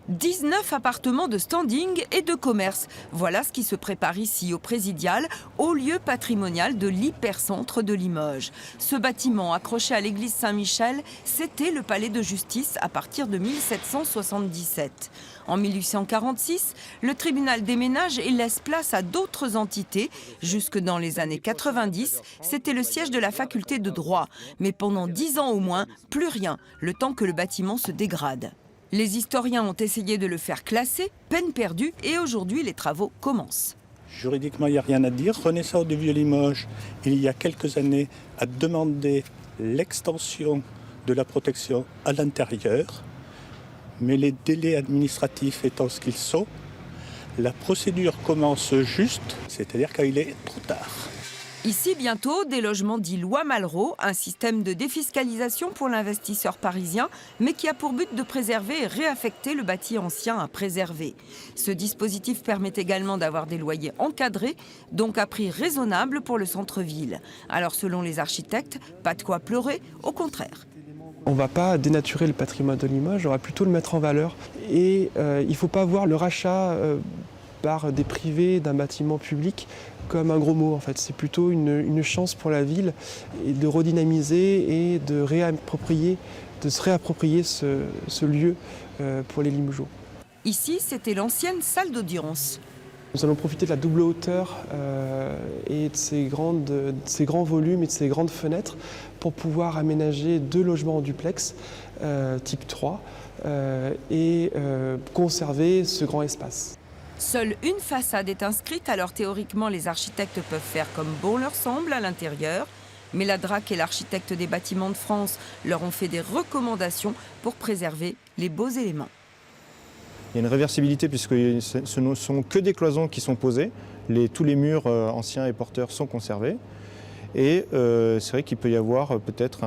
19 appartements de standing et de commerce. Voilà ce qui se prépare ici au Présidial, haut lieu patrimonial de l'hypercentre de Limoges. Ce bâtiment accroché à l'église Saint-Michel, c'était le palais de justice à partir de 1777. En 1846, le tribunal déménage et laisse place à d'autres entités. Jusque dans les années 90, c'était le siège de la faculté de droit. Mais pendant 10 ans au moins, plus rien, le temps que le bâtiment se dégrade. Les historiens ont essayé de le faire classer, peine perdue, et aujourd'hui les travaux commencent. Juridiquement, il n'y a rien à dire. Renaissance du Vieux-Limoges, il y a quelques années, a demandé l'extension de la protection à l'intérieur. Mais les délais administratifs étant ce qu'ils sont, la procédure commence juste, c'est-à-dire qu'il est trop tard. Ici, bientôt, des logements dits loi Malraux, un système de défiscalisation pour l'investisseur parisien, mais qui a pour but de préserver et réaffecter le bâti ancien à préserver. Ce dispositif permet également d'avoir des loyers encadrés, donc à prix raisonnable pour le centre-ville. Alors, selon les architectes, pas de quoi pleurer, au contraire. On ne va pas dénaturer le patrimoine de Limoges, on va plutôt le mettre en valeur. Et il ne faut pas voir le rachat par des privés d'un bâtiment public comme un gros mot en fait. C'est plutôt une chance pour la ville et de redynamiser et de se réapproprier ce lieu pour les Limogeaux. Ici, c'était l'ancienne salle d'audience. Nous allons profiter de la double hauteur et de ces grands volumes et de ces grandes fenêtres pour pouvoir aménager 2 logements en duplex type 3 et conserver ce grand espace. Seule une façade est inscrite, alors théoriquement les architectes peuvent faire comme bon leur semble à l'intérieur. Mais la DRAC et l'architecte des bâtiments de France leur ont fait des recommandations pour préserver les beaux éléments. Il y a une réversibilité puisque ce ne sont que des cloisons qui sont posées. Tous les murs anciens et porteurs sont conservés. Et c'est vrai qu'il peut y avoir peut-être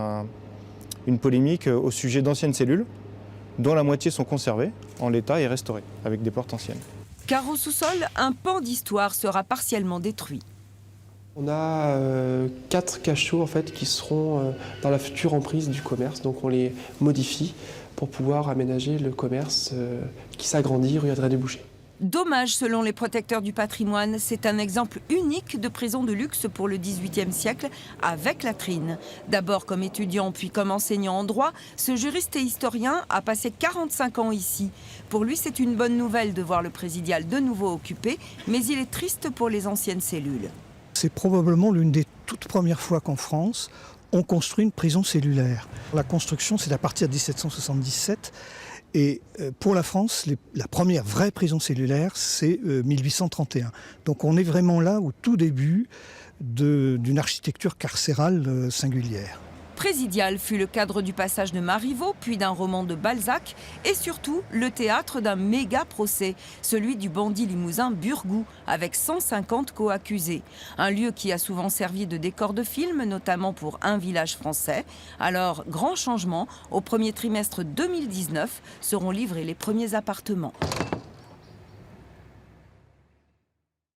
une polémique au sujet d'anciennes cellules dont la moitié sont conservées en l'état et restaurées avec des portes anciennes. Car au sous-sol, un pan d'histoire sera partiellement détruit. On a 4 cachots en fait, qui seront dans la future emprise du commerce, donc on les modifie pour pouvoir aménager le commerce qui s'agrandit rue Adrien-Duboucher. Dommage, selon les protecteurs du patrimoine, c'est un exemple unique de prison de luxe pour le XVIIIe siècle avec latrine. D'abord comme étudiant puis comme enseignant en droit, ce juriste et historien a passé 45 ans ici. Pour lui, c'est une bonne nouvelle de voir le Présidial de nouveau occupé, mais il est triste pour les anciennes cellules. C'est probablement l'une des toutes premières fois qu'en France, on construit une prison cellulaire. La construction, c'est à partir de 1777. Et pour la France, la première vraie prison cellulaire, c'est 1831. Donc on est vraiment là au tout début d'une architecture carcérale singulière. Présidial fut le cadre du passage de Marivaux, puis d'un roman de Balzac, et surtout le théâtre d'un méga procès, celui du bandit limousin Burgou, avec 150 co-accusés. Un lieu qui a souvent servi de décor de film, notamment pour Un village français. Alors, grand changement, au premier trimestre 2019 seront livrés les premiers appartements.